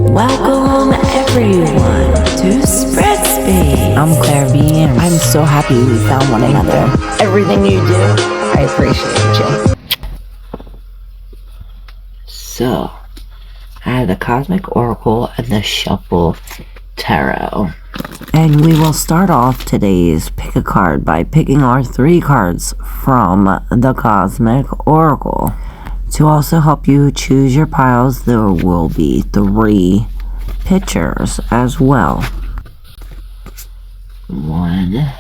Welcome everyone to Spread Space. I'm ClairV and I'm so happy we found one another. Everything you do, I appreciate you. So, I have the Cosmic Oracle and the Shuffle Tarot. And we will start off today's pick a card by picking our 3 cards from the Cosmic Oracle. To also help you choose your piles, there will be 3 pictures as well. 1,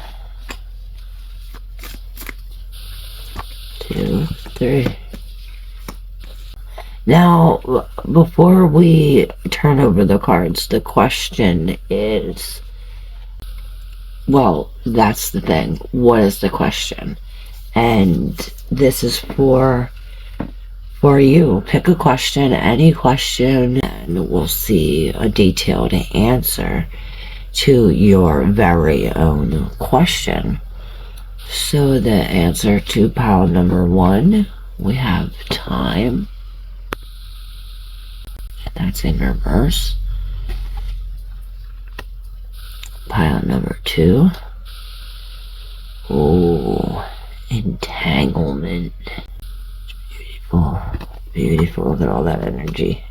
2, 3. Now, before we turn over the cards, the question is, well, that's the thing. What is the question? And this is for you. Pick a question, any question, and we'll see a detailed answer to your very own question. So the answer to pile number 1, we have time. That's in reverse. Pile number 2. Oh, entanglement. Beautiful, look at all that energy.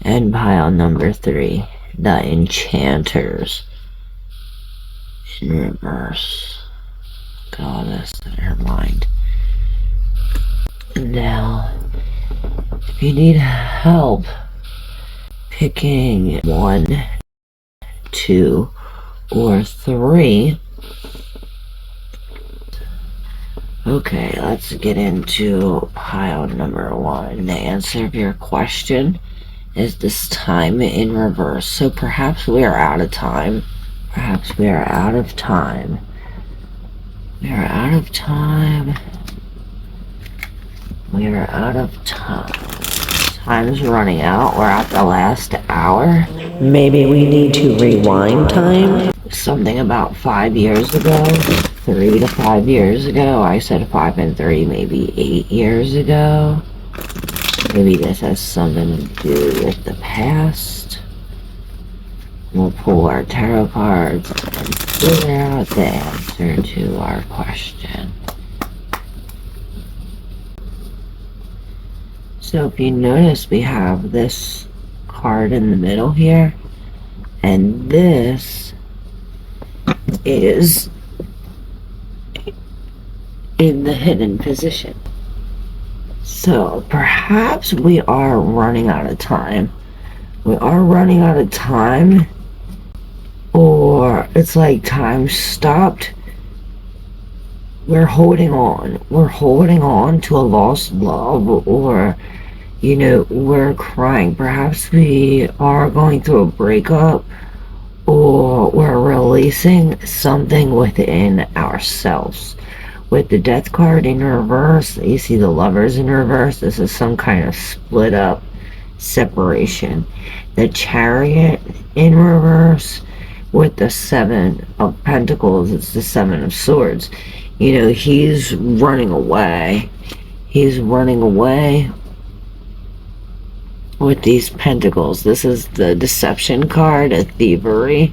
And pile number 3, the enchanters in reverse. Look at all this in her mind. Now, if you need help picking 1, 2, or 3, okay, let's get into pile number 1. The answer of your question is this time in reverse. So perhaps we are out of time. Perhaps we are out of time. We are out of time. We are out of time. Time's running out. We're at the last hour. Maybe we need to rewind time. Something about 5 years ago. 3 to 5 years ago. I said 5 and 3, maybe 8 years ago. Maybe this has something to do with the past. We'll pull our tarot cards and figure out the answer to our question. So if you notice, we have this card in the middle here, and this is in the hidden position. So perhaps we are running out of time. We are running out of time, or it's like time stopped. We're holding on. We're holding on to a lost love, or, you know, we're crying. Perhaps we are going through a breakup, or we're releasing something within ourselves. With the Death card in reverse, you see the Lovers in reverse. This is some kind of split up separation. The Chariot in reverse with the 7 of Pentacles, it's the 7 of Swords. You know, he's running away. He's running away with these Pentacles. This is the Deception card, a Thievery.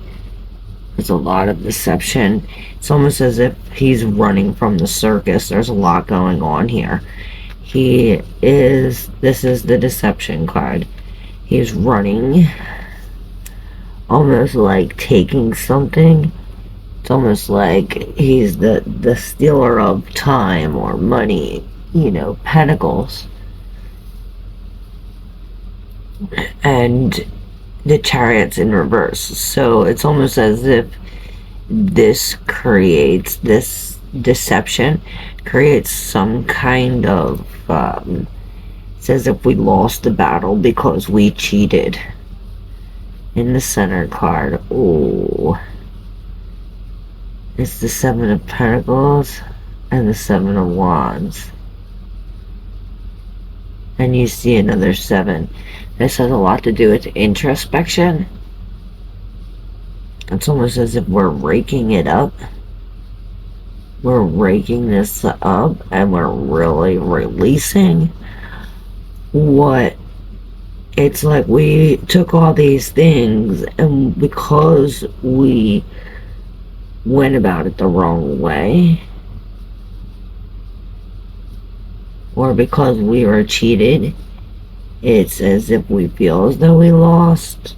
There's a lot of deception. It's almost as if he's running from the circus. There's a lot going on here. This is the Deception card. He's running, almost like taking something. It's almost like he's the stealer of time or money, you know, Pentacles. And the Chariot's in reverse. So it's almost as if this deception creates some kind of it's as if we lost the battle because we cheated. In the center card, oh, it's the 7 of Pentacles and the 7 of Wands, and you see another 7. This has a lot to do with introspection. It's almost as if we're raking it up. We're raking this up and we're really releasing what it's like we took all these things, and because we went about it the wrong way, or because we were cheated, it's as if we feel as though we lost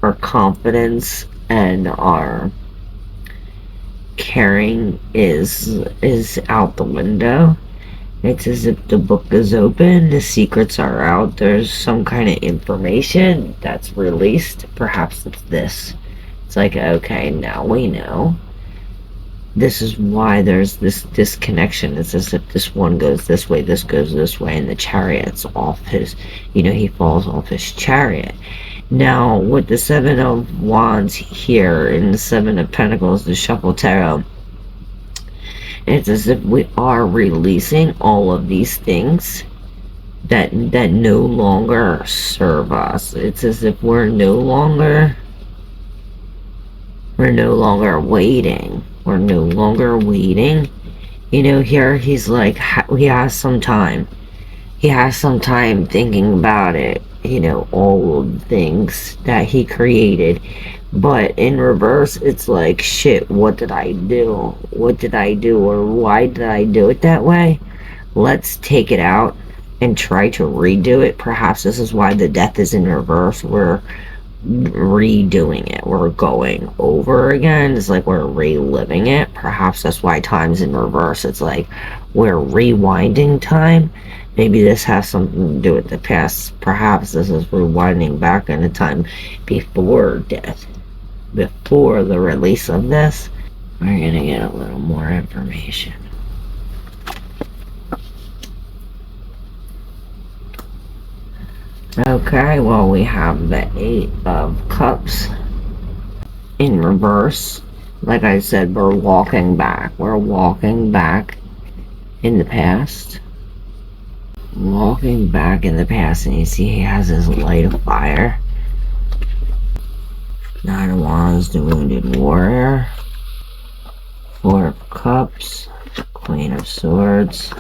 our confidence, and our caring is out the window. It's as if the book is open, the secrets are out, there's some kind of information that's released. Perhaps it's this. It's like, okay, now we know. This is why there's this disconnection. It's as if this one goes this way, this goes this way, and the chariot's off his, he falls off his chariot. Now, with the Seven of Wands here and the Seven of Pentacles, the Shuffle Tarot, it's as if we are releasing all of these things that no longer serve us. It's as if we're no longer waiting. We're no longer waiting. Here he's like, he has some time. He has some time thinking about it. All of the things that he created. But in reverse, it's like, shit, what did I do? What did I do? Or why did I do it that way? Let's take it out and try to redo it. Perhaps this is why the death is in reverse. We're redoing it. We're going over again. It's like we're reliving it. Perhaps that's why time's in reverse. It's like we're rewinding time. Maybe this has something to do with the past. Perhaps this is rewinding back in the time before death. Before the release of this. We're gonna get a little more information. Okay, well, we have the Eight of Cups in reverse. Like I said, we're walking back. We're walking back in the past. Walking back in the past, and you see he has his light of fire. Nine of Wands, the Wounded Warrior. Four of Cups, Queen of Swords,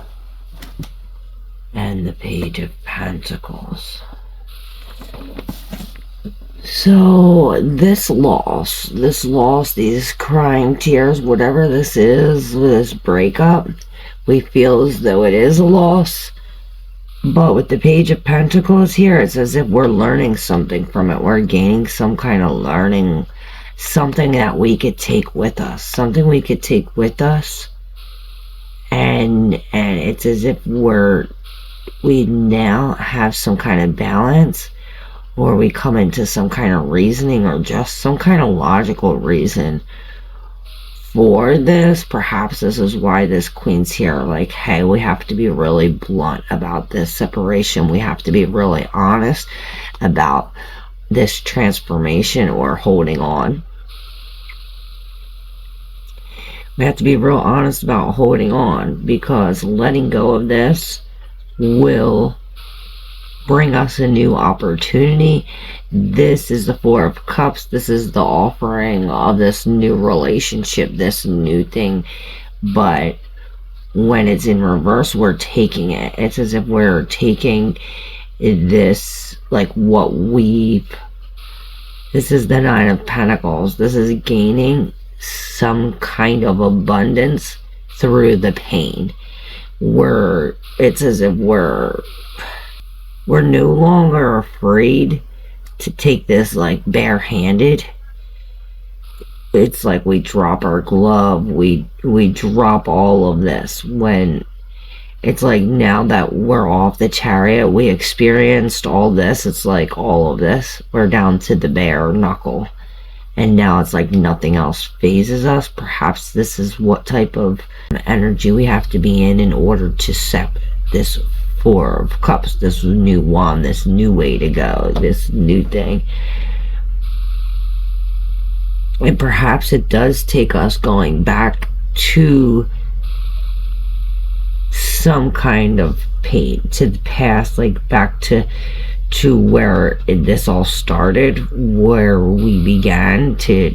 and the Page of Pentacles. So, this loss, these crying tears, whatever this is, this breakup, we feel as though it is a loss. But with the Page of Pentacles here, it's as if we're learning something from it. We're gaining some kind of learning, something that we could take with us. Something we could take with us. And it's as if we now have some kind of balance, or we come into some kind of reasoning, or just some kind of logical reason for this. Perhaps this is why this Queen's here. Like, hey, we have to be really blunt about this separation. We have to be really honest about this transformation or holding on. We have to be real honest about holding on, because letting go of this will bring us a new opportunity. This is the Four of Cups. This is the offering of this new relationship, this new thing. But when it's in reverse, we're taking it. It's as if we're taking this, like this is the Nine of Pentacles. This is gaining some kind of abundance through the pain. It's as if we're no longer afraid to take this like barehanded. It's like we drop our glove, we drop all of this. When it's like, now that we're off the chariot, we experienced all this. It's like all of this, we're down to the bare knuckle, and now it's like nothing else phases us. Perhaps this is what type of energy we have to be in order to set this Four of Cups, this new wand, this new way to go, this new thing. And perhaps it does take us going back to some kind of pain, to the past, like back to where this all started, where we began to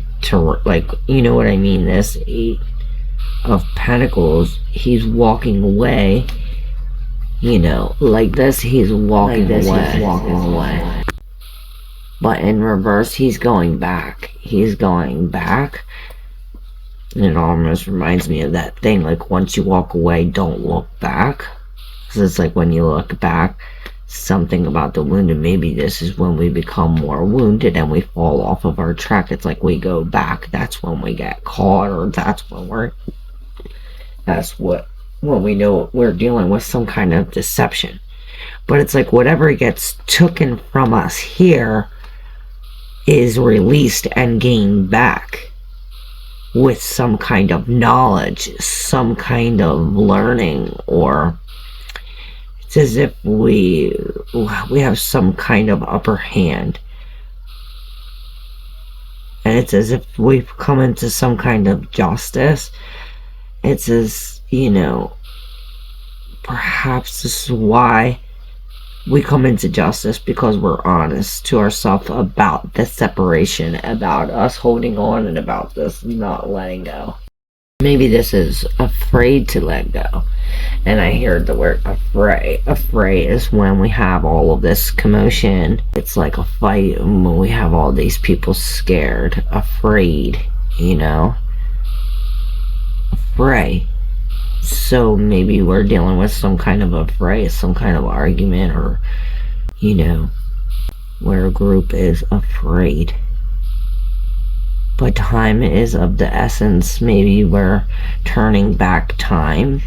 like, you know what I mean, this Eight of Pentacles, he's walking away You know, like this, he's walking away. But in reverse, he's going back. He's going back. And it almost reminds me of that thing, like, once you walk away, don't look back. So it's like when you look back, something about the wounded, maybe this is when we become more wounded and we fall off of our track. It's like we go back. That's when we get caught, or that's when when we know we're dealing with some kind of deception. But it's like whatever gets taken from us here is released and gained back with some kind of knowledge, some kind of learning, or it's as if we have some kind of upper hand. And it's as if we've come into some kind of justice. It's as, you know, perhaps this is why we come into justice, because we're honest to ourselves about the separation, about us holding on, and about this not letting go. Maybe this is afraid to let go. And I heard the word afraid. Afraid is when we have all of this commotion. It's like a fight when we have all these people scared, afraid, you know. Afraid. So maybe we're dealing with some kind of affray, some kind of argument, or, you know, where a group is afraid. But time is of the essence. Maybe we're turning back time.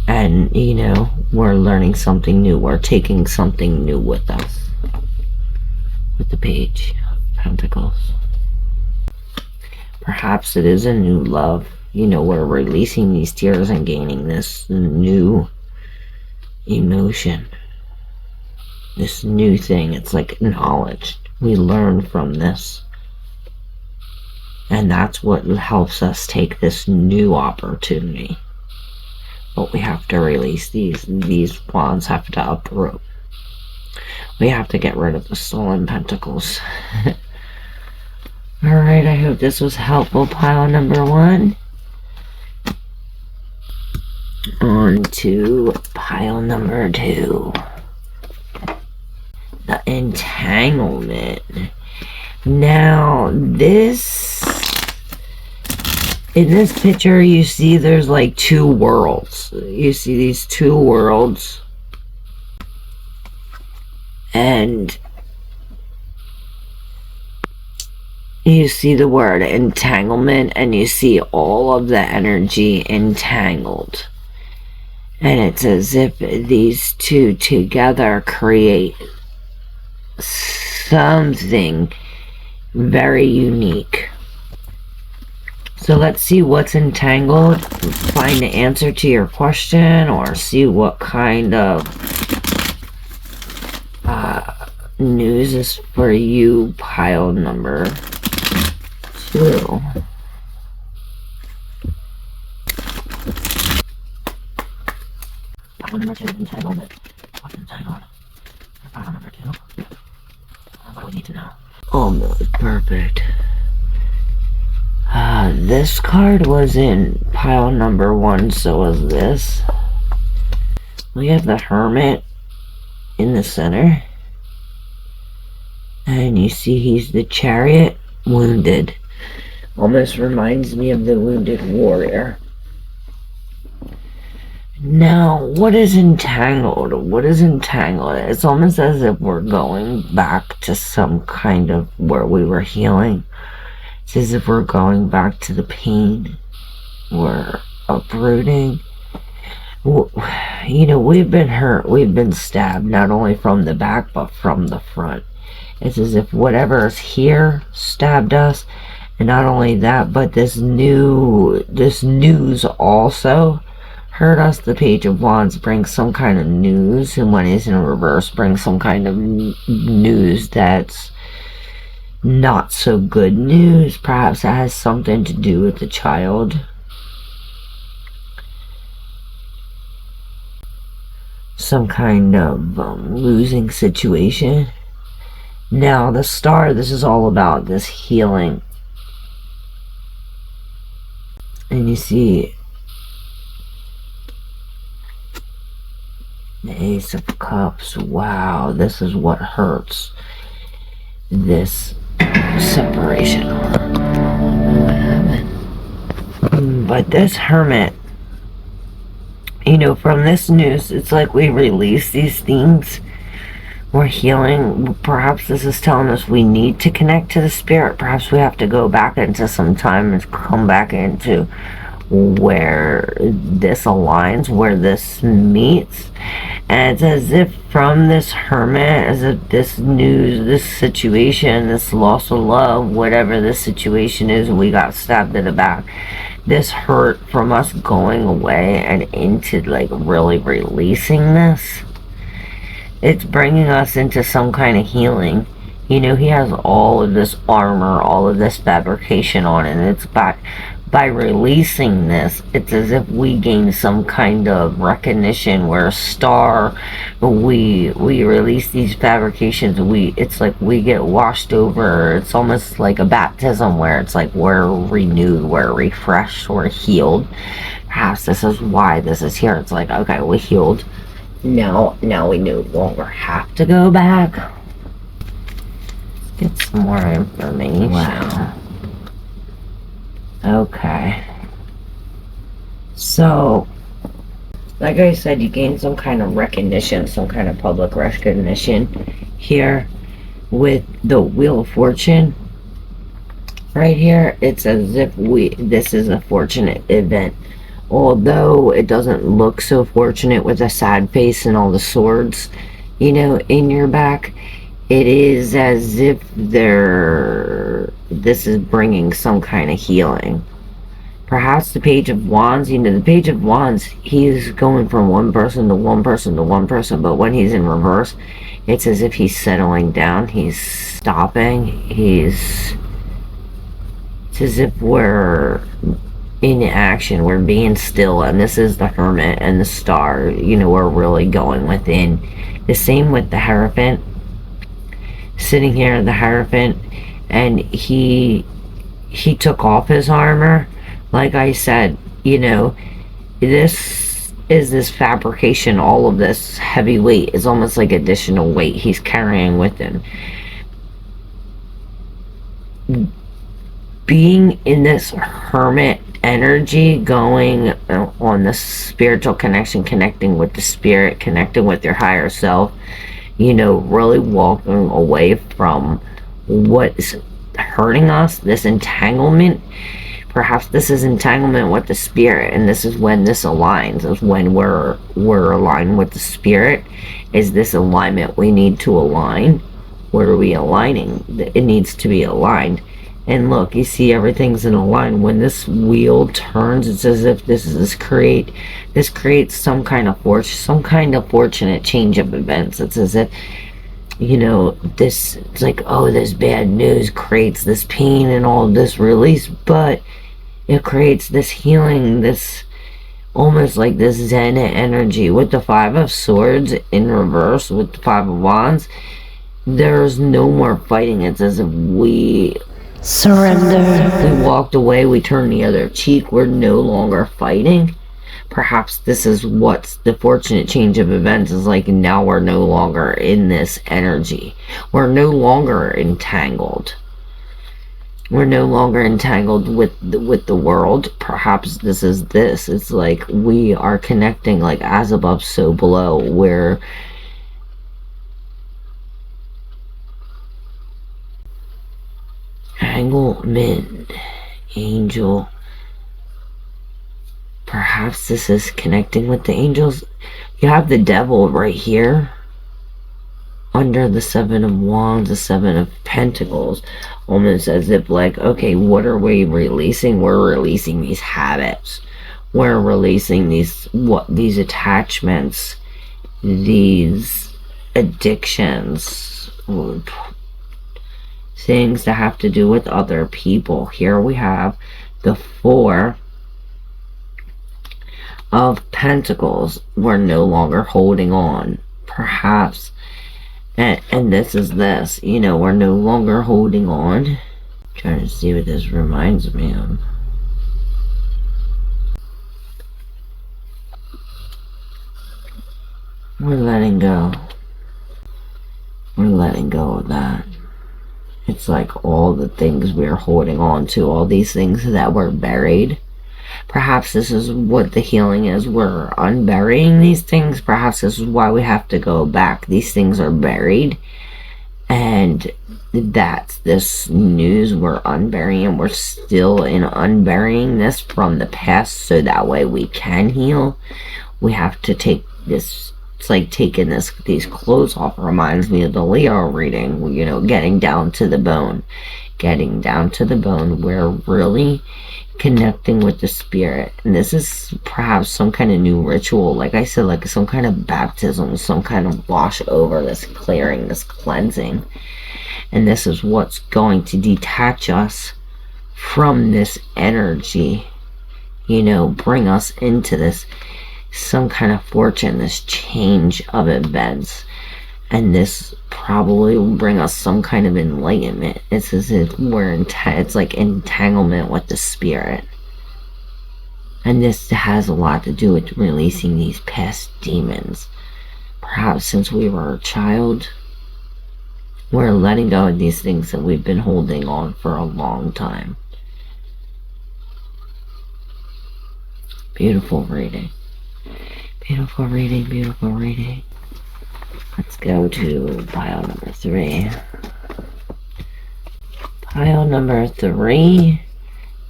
And, you know, we're learning something new. We're taking something new with us. With the Page of Pentacles. Perhaps it is a new love. You know, we're releasing these tears and gaining this new emotion. This new thing. It's like knowledge. We learn from this. And that's what helps us take this new opportunity. But we have to release these wands have to uproot. We have to get rid of the stolen pentacles. Alright, I hope this was helpful, pile number 1. On to pile number 2. The entanglement. Now, in this picture, you see there's like 2 worlds. You see these 2 worlds. And you see the word entanglement, and you see all of the energy entangled. And it's as if these 2 together create something very unique. So let's see what's entangled, find the answer to your question, or see what kind of news is for you, pile number 2. Pile number 2 is entanglement. What's entangled? Pile number 2. What do we need to know? Almost perfect. This card was in pile number 1, so was this. We have the Hermit in the center. And you see he's the Chariot, wounded. Almost reminds me of the Wounded Warrior. Now, what is entangled? What is entangled? It's almost as if we're going back to some kind of where we were healing. It's as if we're going back to the pain. We're uprooting. You know, we've been hurt. We've been stabbed, not only from the back, but from the front. It's as if whatever is here stabbed us. And not only that, but this news also hurt us. The Page of Wands brings some kind of news, and when it's in reverse, brings some kind of news that's not so good news. Perhaps it has something to do with the child. Some kind of losing situation. Now, the Star, this is all about this healing. And you see The Ace of Cups. Wow, this is what hurts. This separation. But this Hermit, you know, from this news, it's like we release these things. We're healing. Perhaps this is telling us we need to connect to the spirit. Perhaps we have to go back into some time and come back into where this aligns, where this meets. And it's as if from this Hermit, as if this news, this situation, this loss of love, whatever this situation is, we got stabbed in the back. This hurt from us going away and into like really releasing this. It's bringing us into some kind of healing. You know, he has all of this armor, all of this fabrication on it, and it's by releasing this, it's as if we gain some kind of recognition. We're a star. We release these fabrications. It's like we get washed over. It's almost like a baptism where it's like we're renewed, we're refreshed, we're healed. Perhaps this is why this is here. It's like, okay, we healed. Now we no longer have to go back. Let's get some more information. Wow. Okay. So, like I said, you gain some kind of recognition, some kind of public recognition here with the Wheel of Fortune. Right here, it's as if this is a fortunate event. Although it doesn't look so fortunate with a sad face and all the swords, you know, in your back, it is as if this is bringing some kind of healing. Perhaps the Page of Wands, you know, the Page of Wands, he's going from one person to one person to one person, but when he's in reverse, it's as if he's settling down, he's stopping, it's as if we're in action, we're being still, and this is the Hermit and the Star, you know, we're really going within. The same with the Hierophant, sitting here, the Hierophant, and he took off his armor. Like I said, you know, this is this fabrication, all of this heavy weight is almost like additional weight he's carrying with him. Being in this Hermit energy, going on the spiritual connection, connecting with the spirit, connecting with your higher self, you know, really walking away from what's hurting us, this entanglement. Perhaps this is entanglement with the spirit, and this is when this aligns, is when we're aligned with the spirit. Is this alignment we need to align? Where are we aligning? It needs to be aligned. And look, you see everything's in a line. When this wheel turns, it's as if this creates some kind of fortunate change of events. It's as if, you know, it's like, oh, this bad news creates this pain and all this release, but it creates this healing, this almost like this Zen energy. With the Five of Swords in reverse, with the Five of Wands, there's no more fighting. It's as if we surrender. We walked away, we turned the other cheek, we're no longer fighting. Perhaps this is what's the fortunate change of events is like. Now we're no longer in this energy. We're no longer entangled. We're no longer entangled with the world. Perhaps this is this. It's like we are connecting like as above, so below, where entanglement, angel. Perhaps this is connecting with the angels. You have the devil right here under the Seven of Wands, the Seven of Pentacles, almost as if like, okay, what are we releasing? We're releasing these habits. We're releasing these attachments, these addictions, things that have to do with other people. Here we have the Four of Pentacles. We're no longer holding on. Perhaps, and this is this, you know, we're no longer holding on. I'm trying to see what this reminds me of. We're letting go. We're letting go of that. It's like all the things we're holding on to, all these things that were buried. Perhaps this is what the healing is. We're unburying these things. Perhaps this is why we have to go back. These things are buried. And that's this news we're unburying. We're still in unburying this from the past so that way we can heal. We have to take this. It's like taking these clothes off. It reminds me of the Leo reading, you know, getting down to the bone. Getting down to the bone. We're really connecting with the spirit. And this is perhaps some kind of new ritual. Like I said, like some kind of baptism, some kind of wash over, this clearing, this cleansing. And this is what's going to detach us from this energy. You know, bring us into this some kind of fortune, this change of events, and this probably will bring us some kind of enlightenment. It's as if we're it's like entanglement with the spirit, and this has a lot to do with releasing these past demons. Perhaps since we were a child, we're letting go of these things that we've been holding on for a long time. Beautiful reading. Beautiful reading, beautiful reading. Let's go to pile number 3. Pile number 3,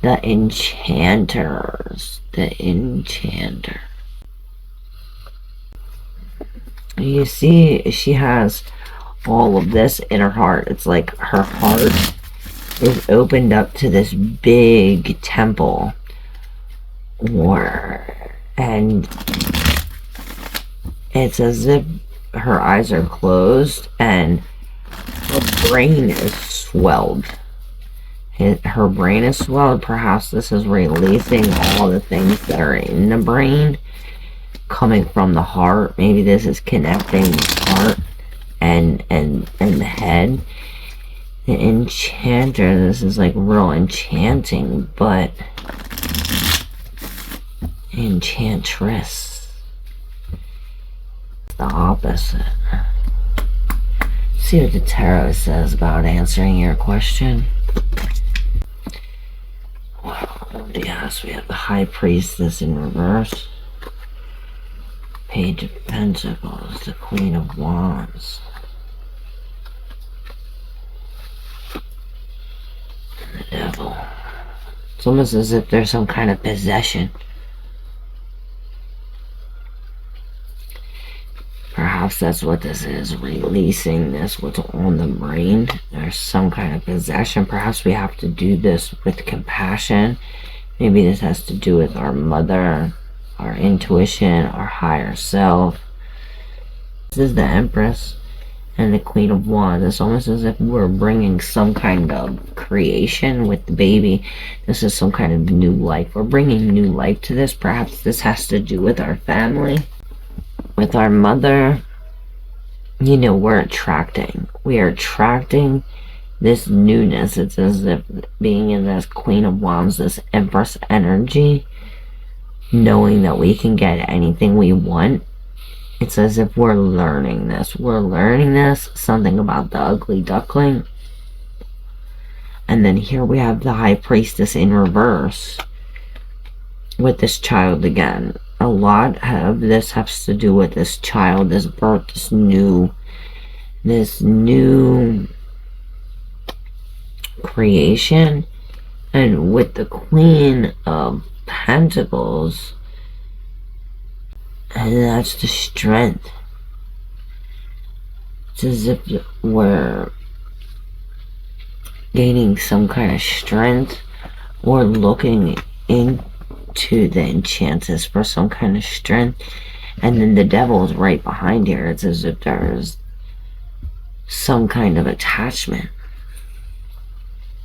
the Enchanters. The Enchanter. You see, she has all of this in her heart. It's like her heart is opened up to this big temple. And it's as if her eyes are closed and her brain is swelled. Her brain is swelled. Perhaps this is releasing all the things that are in the brain coming from the heart. Maybe this is connecting the heart and the head. The Enchanter, this is like real enchanting, but Enchantress, the opposite. See what the tarot says about answering your question. Well, yes, we have the High Priestess in reverse, Page of Pentacles, the Queen of Wands, and the Devil. It's almost as if there's some kind of possession. Perhaps that's what this is, releasing this, what's on the brain. There's some kind of possession. Perhaps we have to do this with compassion. Maybe this has to do with our mother, our intuition, our higher self. This is the Empress and the Queen of Wands. It's almost as if we're bringing some kind of creation with the baby. This is some kind of new life. We're bringing new life to this. Perhaps this has to do with our family. With our mother, you know, we are attracting this newness. It's as if being in this Queen of Wands, this Empress energy, knowing that we can get anything we want. It's as if we're learning this. We're learning this, something about the ugly duckling. And then here we have the High Priestess in reverse with this child again. A lot of this has to do with this child, this birth, this new creation. And with the Queen of Pentacles, and that's the strength. It's as if we're gaining some kind of strength or looking into the Enchantress for some kind of strength. And then the Devil is right behind here. It's as if there's some kind of attachment,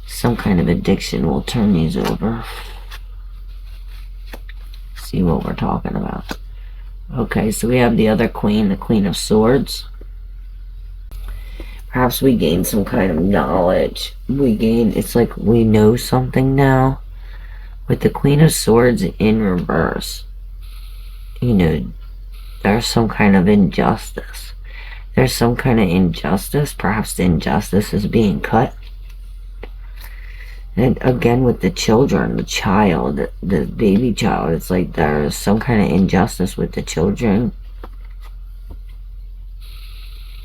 some kind of addiction. We'll turn these over, see what we're talking about. Okay, so we have the other Queen, the Queen of Swords. Perhaps we gain some kind of knowledge. It's like we know something now. With the Queen of Swords in reverse, you know, there's some kind of injustice. There's some kind of injustice. Perhaps the injustice is being cut. And again, with the children, the child, the baby child, it's like there's some kind of injustice with the children.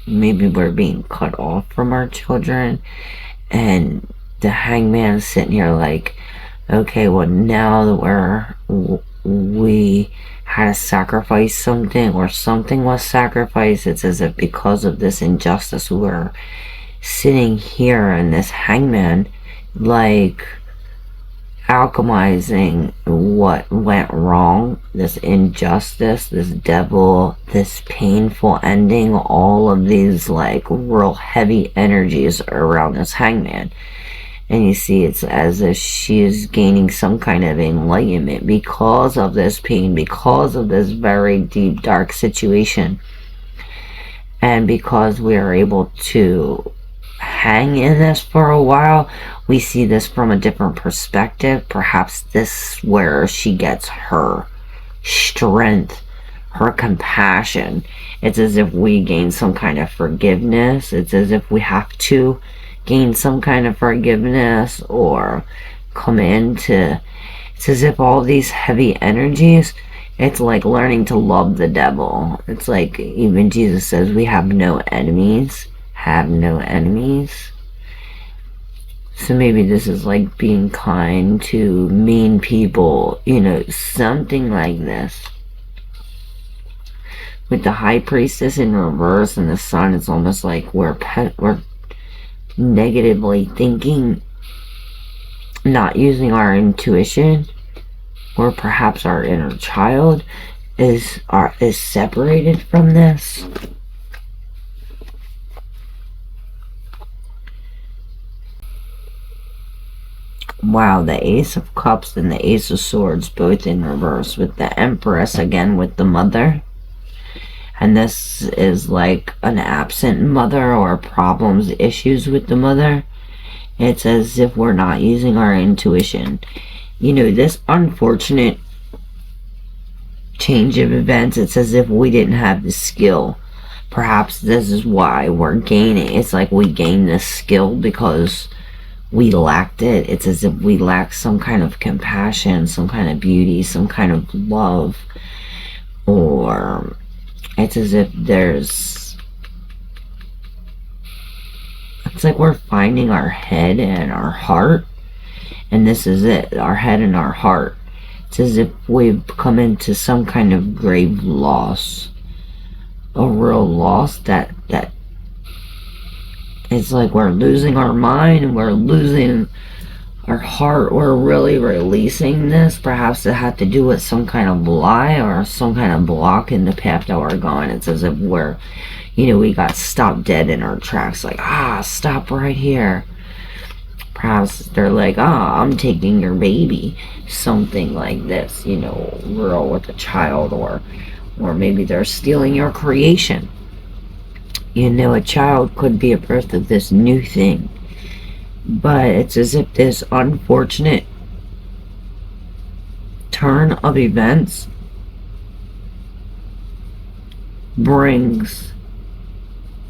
Maybe we're being cut off from our children. And the hangman's sitting here like, okay, well, now that we had to sacrifice something, or something was sacrificed, it's as if because of this injustice, we're sitting here and this hangman, like, alchemizing what went wrong, this injustice, this devil, this painful ending, all of these, like, real heavy energies around this hangman. And you see, it's as if she is gaining some kind of enlightenment because of this pain, because of this very deep, dark situation. And because we are able to hang in this for a while, we see this from a different perspective. Perhaps this is where she gets her strength, her compassion. It's as if we gain some kind of forgiveness. It's as if we have to gain some kind of forgiveness or come into, it's as if all these heavy energies, it's like learning to love the devil. It's like even Jesus says we have no enemies. Have no enemies. So maybe this is like being kind to mean people, you know, something like this. With the High Priestess in reverse and the Sun, it's almost like we're negatively thinking, not using our intuition, or perhaps our inner child is separated from this. Wow, the Ace of Cups and the Ace of Swords both in reverse, with the Empress again with the mother. And this is like an absent mother or problems, issues with the mother. It's as if we're not using our intuition. You know, this unfortunate change of events, it's as if we didn't have the skill. Perhaps this is why we're gaining. It's like we gain this skill because we lacked it. It's as if we lack some kind of compassion, some kind of beauty, some kind of love. Or it's as if it's like we're finding our head and our heart. And this is it, our head and our heart. It's as if we've come into some kind of grave loss. A real loss that it's like we're losing our mind and we're losing our heart. We're really releasing this. Perhaps it had to do with some kind of lie or some kind of block in the path that we're going. It's as if we're, you know, we got stopped dead in our tracks. Like, stop right here. Perhaps they're like, I'm taking your baby. Something like this, you know, real with a child, or maybe they're stealing your creation. You know, a child could be a birth of this new thing. But it's as if this unfortunate turn of events brings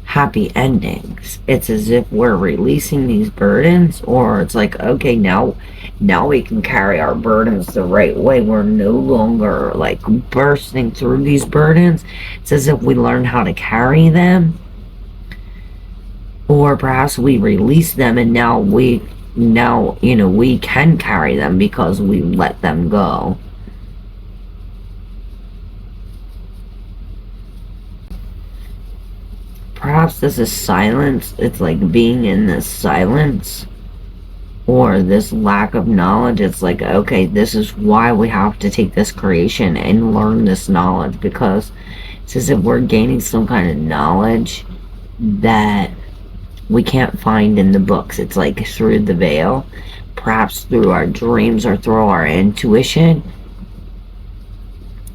happy endings. It's as if we're releasing these burdens, or it's like, okay, now we can carry our burdens the right way. We're no longer like bursting through these burdens. It's as if we learn how to carry them. Or perhaps we release them and now we can carry them because we let them go. Perhaps this is silence. It's like being in this silence or this lack of knowledge. It's like, okay, this is why we have to take this creation and learn this knowledge, because it's as if we're gaining some kind of knowledge that we can't find in the books. It's like through the veil, perhaps through our dreams or through our intuition.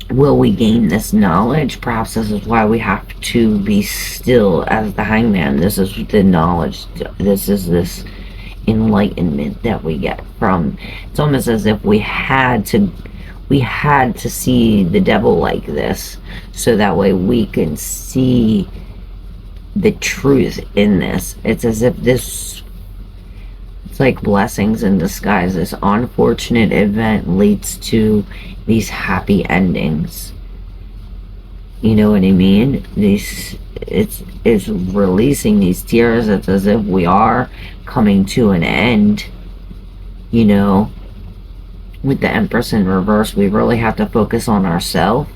Will we gain this knowledge? Perhaps this is why we have to be still as the hangman. This is the knowledge. This is this enlightenment that we get from. It's almost as if we had to we had to see the devil like this, so that way we can see the truth in this. It's as if this, it's like blessings in disguise. This unfortunate event leads to these happy endings. You know what I mean? It's releasing these tears. It's as if we are coming to an end. You know, with the Empress in reverse, we really have to focus on ourselves,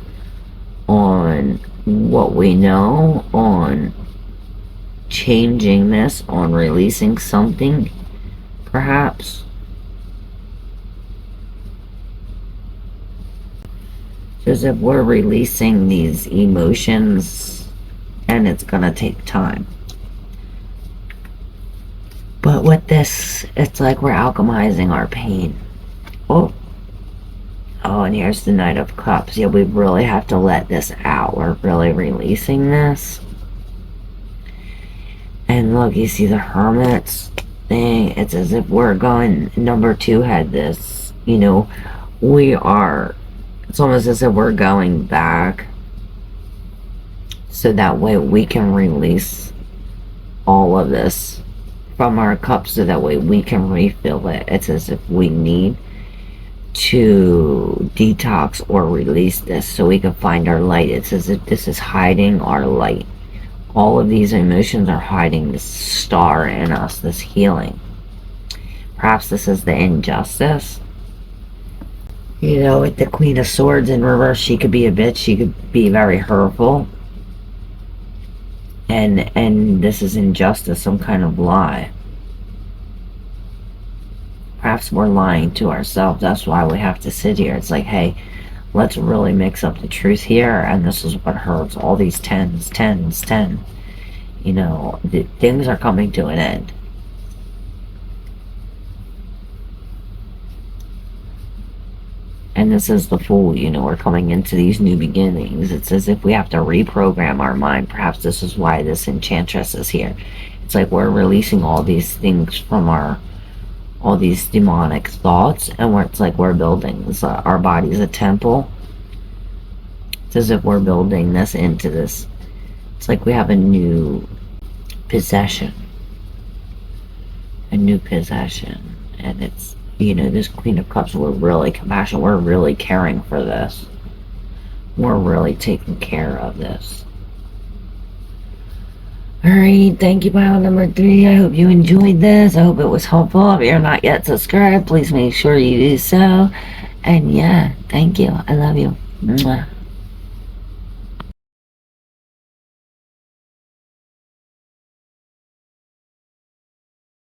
on what we know, on changing this, on releasing something, perhaps. As if we're releasing these emotions, and it's gonna take time. But with this, it's like we're alchemizing our pain. Oh, and here's the Knight of Cups. Yeah, we really have to let this out. We're really releasing this. And look, you see the Hermit's thing. It's as if we're going, number 2 had this, you know, it's almost as if we're going back, so that way we can release all of this from our cup, so that way we can refill it. It's as if we need to detox or release this so we can find our light. It's as if this is hiding our light. All of these emotions are hiding this star in us, this healing. Perhaps this is the injustice. You know, with the Queen of Swords in reverse, she could be a bitch. She could be very hurtful. And this is injustice, some kind of lie. Perhaps we're lying to ourselves. That's why we have to sit here. It's like, hey, let's really mix up the truth here, and this is what hurts. All these 10s, 10s, 10. You know, things are coming to an end. And this is the Fool, you know, we're coming into these new beginnings. It's as if we have to reprogram our mind. Perhaps this is why this Enchantress is here. It's like we're releasing all these things from all these demonic thoughts, and it's like we're building our body's a temple. It's as if we're building this into this. It's like we have a new possession. And it's, you know, this Queen of Cups, we're really compassionate. We're really caring for this. We're really taking care of this. Alright, thank you, pile number 3. I hope you enjoyed this. I hope it was helpful. If you're not yet subscribed, please make sure you do so. And yeah, thank you. I love you. Mwah.